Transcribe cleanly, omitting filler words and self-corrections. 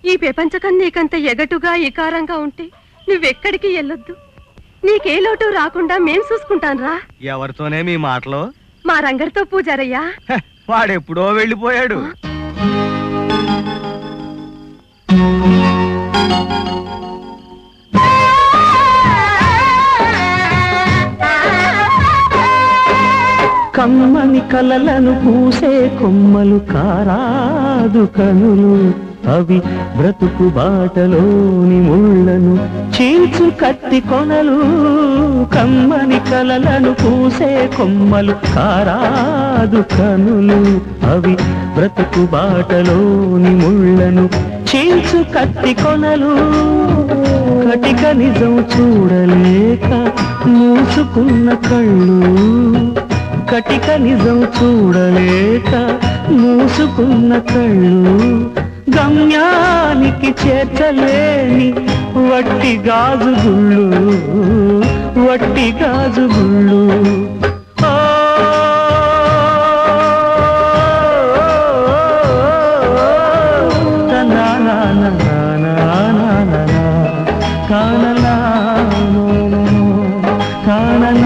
ఈ ప్రపంచకం నీకంత ఎగటుగా ఇకారంగా ఉంటే నువ్వెక్కడికి వెళ్ళొద్దు. నీకే లోటు రాకుండా మేం చూసుకుంటాను రా. ఎవరితోనే మీ మాటలు? మా రంగడితో పూజారయ్యా. వాడెప్పుడో వెళ్ళిపోయాడు. కమ్మని కలలను పూసే కొమ్మలు కారాదు కనులు, అవి బ్రతుకు బాటలోని ముళ్ళను చీల్చు కత్తి కొనలు. కమ్మని కలలను పూసే కొమ్మలు కారాదు కనులు, అవి బ్రతుకు బాటలోని ముళ్ళను చీల్చు కత్తి కొనలు. కటిక నిజం చూడలేక మూసుకున్న కళ్ళు, కటిక నిజం చూడలేక మూసుకున్న కళ్ళు, గమ్యానికి చేర్చలేని వట్టి గాజు గుళ్ళు, వట్టి గాజు గుళ్ళు. కానలా